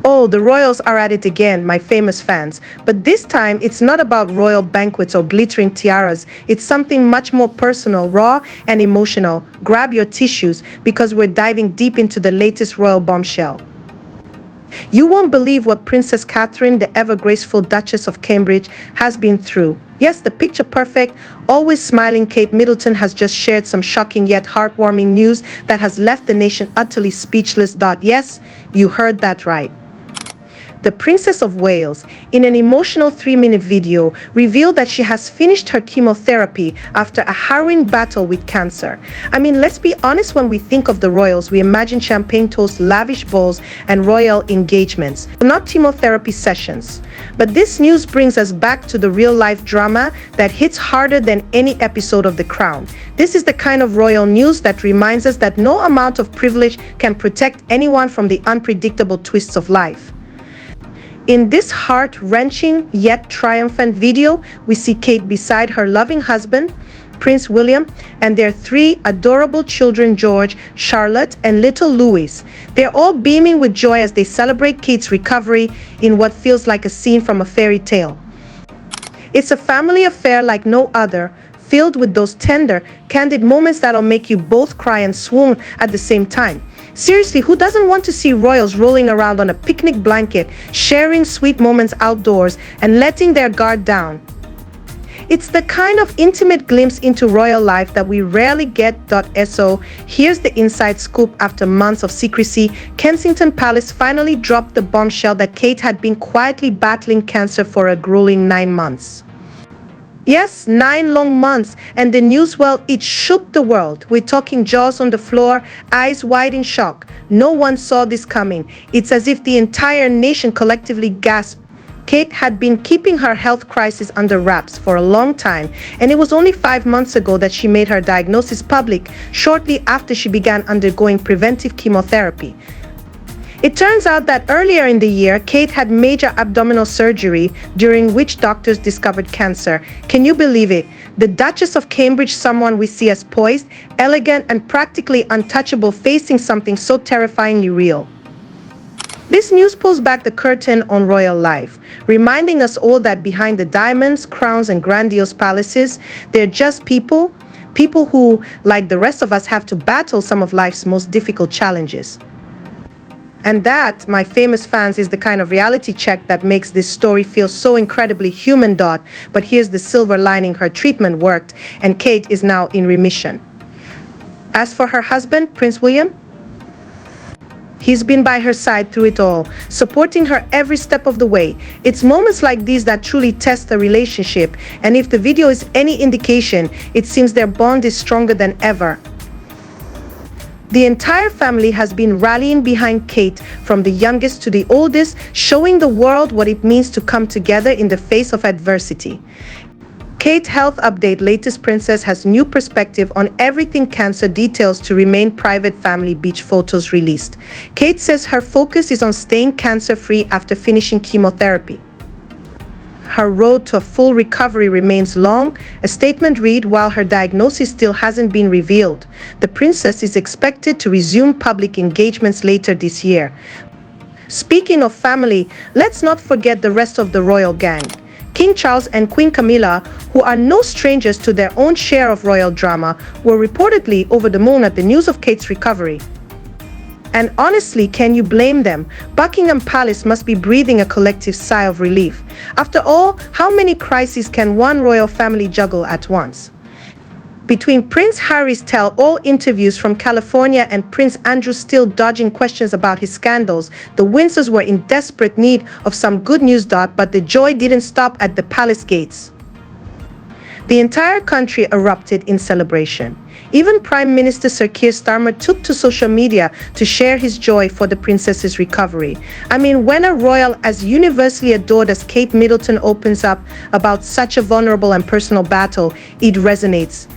Oh, the royals are at it again, my famous fans. But this time, it's not about royal banquets or glittering tiaras. It's something much more personal, raw, and emotional. Grab your tissues because we're diving deep into the latest royal bombshell. You won't believe what Princess Catherine, the ever-graceful Duchess of Cambridge, has been through. Yes, the picture-perfect, always smiling Kate Middleton has just shared some shocking yet heartwarming news that has left the nation utterly speechless. Yes, you heard that right. The Princess of Wales, in an emotional 3-minute video, revealed that she has finished her chemotherapy after a harrowing battle with cancer. I mean, let's be honest, when we think of the royals, we imagine champagne toasts, lavish balls, and royal engagements, not chemotherapy sessions. But this news brings us back to the real-life drama that hits harder than any episode of The Crown. This is the kind of royal news that reminds us that no amount of privilege can protect anyone from the unpredictable twists of life. In this heart-wrenching yet triumphant video, we see Kate beside her loving husband, Prince William, and their 3 adorable children, George, Charlotte, and little Louis. They're all beaming with joy as they celebrate Kate's recovery in what feels like a scene from a fairy tale. It's a family affair like no other, filled with those tender, candid moments that'll make you both cry and swoon at the same time. Seriously, who doesn't want to see royals rolling around on a picnic blanket, sharing sweet moments outdoors, and letting their guard down? It's the kind of intimate glimpse into royal life that we rarely get. So here's the inside scoop. After months of secrecy, Kensington Palace finally dropped the bombshell that Kate had been quietly battling cancer for a grueling 9 months. Yes, 9 long months, and the news, well, it shook the world. We're talking jaws on the floor, eyes wide in shock. No one saw this coming. It's as if the entire nation collectively gasped. Kate had been keeping her health crisis under wraps for a long time, and it was only 5 months ago that she made her diagnosis public, shortly after she began undergoing preventive chemotherapy. It turns out that earlier in the year, Kate had major abdominal surgery, during which doctors discovered cancer. Can you believe it? The Duchess of Cambridge, someone we see as poised, elegant, and practically untouchable, facing something so terrifyingly real. This news pulls back the curtain on royal life, reminding us all that behind the diamonds, crowns, and grandiose palaces, they're just people who, like the rest of us, have to battle some of life's most difficult challenges. And that, my famous fans, is the kind of reality check that makes this story feel so incredibly human. But here's the silver lining: her treatment worked, and Kate is now in remission. As for her husband, Prince William, he's been by her side through it all, supporting her every step of the way. It's moments like these that truly test the relationship, and if the video is any indication, it seems their bond is stronger than ever. The entire family has been rallying behind Kate, from the youngest to the oldest, showing the world what it means to come together in the face of adversity. Kate Health Update: latest princess has new perspective on everything cancer, details to remain private, family beach photos released. Kate says her focus is on staying cancer-free after finishing chemotherapy. Her road to a full recovery remains long. A statement read: while her diagnosis still hasn't been revealed, the princess is expected to resume public engagements later this year. Speaking of family, let's not forget the rest of the royal gang. King Charles and Queen Camilla, who are no strangers to their own share of royal drama, were reportedly over the moon at the news of Kate's recovery. And honestly, can you blame them? Buckingham Palace must be breathing a collective sigh of relief. After all, how many crises can one royal family juggle at once? Between Prince Harry's tell-all interviews from California and Prince Andrew still dodging questions about his scandals, the Windsors were in desperate need of some good news. But the joy didn't stop at the palace gates. The entire country erupted in celebration. Even Prime Minister Sir Keir Starmer took to social media to share his joy for the princess's recovery. I mean, when a royal as universally adored as Kate Middleton opens up about such a vulnerable and personal battle, it resonates.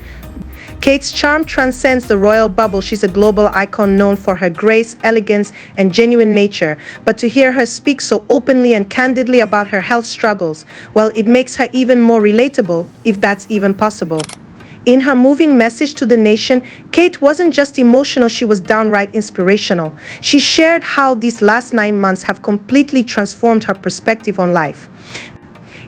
Kate's charm transcends the royal bubble. She's a global icon known for her grace, elegance, and genuine nature. But to hear her speak so openly and candidly about her health struggles, well, it makes her even more relatable, if that's even possible. In her moving message to the nation, Kate wasn't just emotional, she was downright inspirational. She shared how these last 9 months have completely transformed her perspective on life.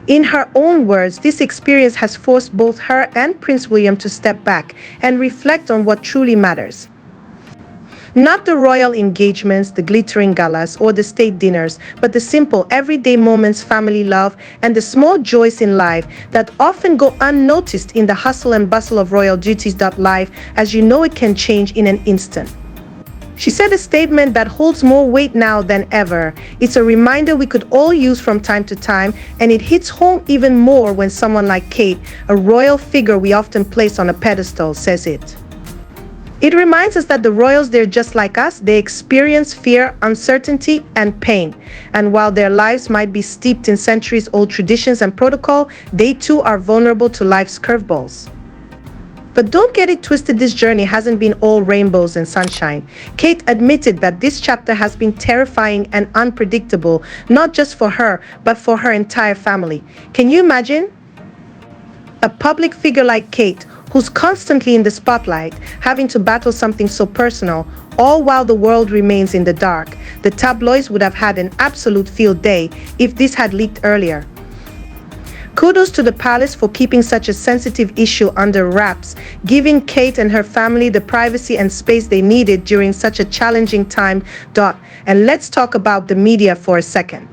In her own words, this experience has forced both her and Prince William to step back and reflect on what truly matters. Not the royal engagements, the glittering galas, or the state dinners, but the simple, everyday moments, family love, and the small joys in life that often go unnoticed in the hustle and bustle of royal duties. Life, as you know, it can change in an instant. She said a statement that holds more weight now than ever. It's a reminder we could all use from time to time, and it hits home even more when someone like Kate, a royal figure we often place on a pedestal, says it. It reminds us that the royals, they're just like us. They experience fear, uncertainty, and pain. And while their lives might be steeped in centuries-old traditions and protocol, they too are vulnerable to life's curveballs. But don't get it twisted, this journey hasn't been all rainbows and sunshine. Kate admitted that this chapter has been terrifying and unpredictable, not just for her, but for her entire family. Can you imagine? A public figure like Kate, who's constantly in the spotlight, having to battle something so personal, all while the world remains in the dark. The tabloids would have had an absolute field day if this had leaked earlier. Kudos to the palace for keeping such a sensitive issue under wraps, giving Kate and her family the privacy and space they needed during such a challenging time. And let's talk about the media for a second.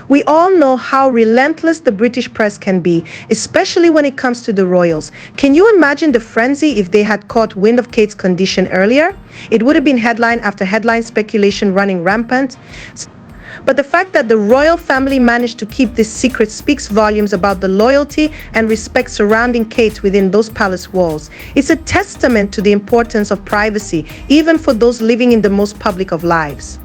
We all know how relentless the British press can be, especially when it comes to the royals. Can you imagine the frenzy if they had caught wind of Kate's condition earlier? It would have been headline after headline, speculation running rampant. But the fact that the royal family managed to keep this secret speaks volumes about the loyalty and respect surrounding Kate within those palace walls. It's a testament to the importance of privacy, even for those living in the most public of lives.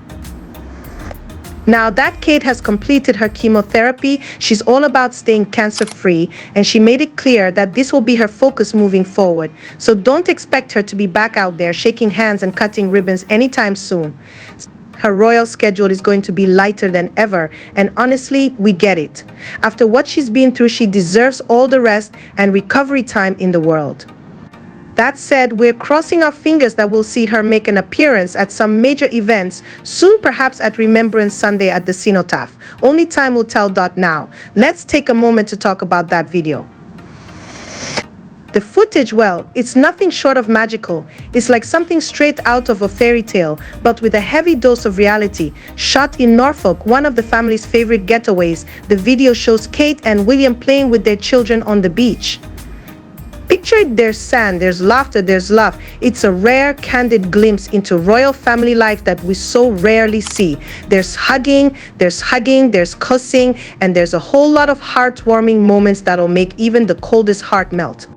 Now that Kate has completed her chemotherapy, she's all about staying cancer-free, and she made it clear that this will be her focus moving forward. So don't expect her to be back out there shaking hands and cutting ribbons anytime soon. Her royal schedule is going to be lighter than ever, and honestly, we get it. After what she's been through, she deserves all the rest and recovery time in the world. That said, we're crossing our fingers that we'll see her make an appearance at some major events, soon perhaps at Remembrance Sunday at the Cenotaph. Only time will tell. Now, let's take a moment to talk about that video. The footage, well, it's nothing short of magical. It's like something straight out of a fairy tale, but with a heavy dose of reality. Shot in Norfolk, one of the family's favorite getaways, the video shows Kate and William playing with their children on the beach. Picture it, there's sand, there's laughter, there's love. It's a rare, candid glimpse into royal family life that we so rarely see. There's hugging, there's cussing, and there's a whole lot of heartwarming moments that'll make even the coldest heart melt.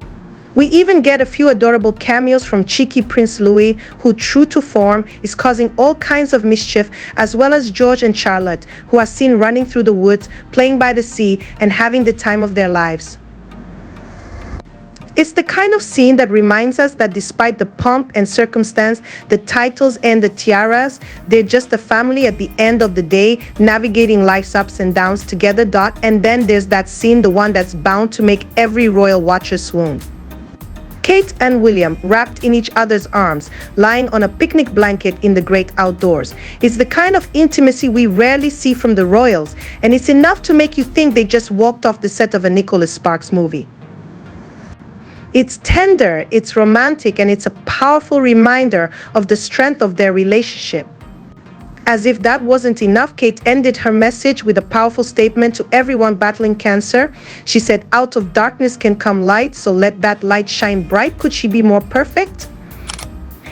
We even get a few adorable cameos from cheeky Prince Louis, who, true to form, is causing all kinds of mischief, as well as George and Charlotte, who are seen running through the woods, playing by the sea, and having the time of their lives. It's the kind of scene that reminds us that despite the pomp and circumstance, the titles and the tiaras, they're just a family at the end of the day, navigating life's ups and downs together. And then there's that scene, the one that's bound to make every royal watcher swoon. Kate and William, wrapped in each other's arms, lying on a picnic blanket in the great outdoors. It's the kind of intimacy we rarely see from the royals, and it's enough to make you think they just walked off the set of a Nicholas Sparks movie. It's tender, it's romantic, and it's a powerful reminder of the strength of their relationship. As if that wasn't enough, Kate ended her message with a powerful statement to everyone battling cancer. She said, "Out of darkness can come light, so let that light shine bright." Could she be more perfect?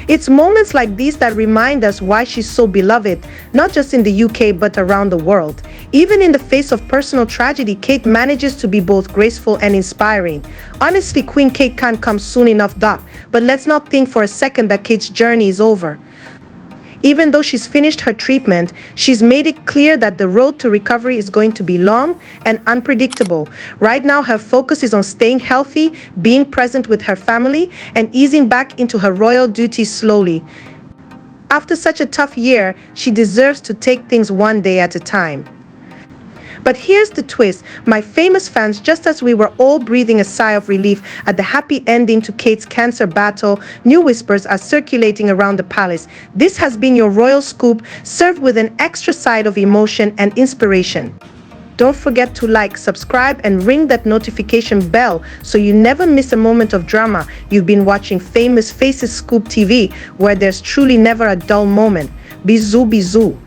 It's moments like these that remind us why she's so beloved, not just in the UK but around the world. Even in the face of personal tragedy, Kate manages to be both graceful and inspiring. Honestly, Queen Kate can't come soon enough. But let's not think for a second that Kate's journey is over. Even though she's finished her treatment, she's made it clear that the road to recovery is going to be long and unpredictable. Right now, her focus is on staying healthy, being present with her family, and easing back into her royal duties slowly. After such a tough year, she deserves to take things one day at a time. But here's the twist, my famous fans, just as we were all breathing a sigh of relief at the happy ending to Kate's cancer battle, new whispers are circulating around the palace. This has been your royal scoop, served with an extra side of emotion and inspiration. Don't forget to like, subscribe, and ring that notification bell so you never miss a moment of drama. You've been watching Famous Faces Scoop TV, where there's truly never a dull moment. Bisous, bisous.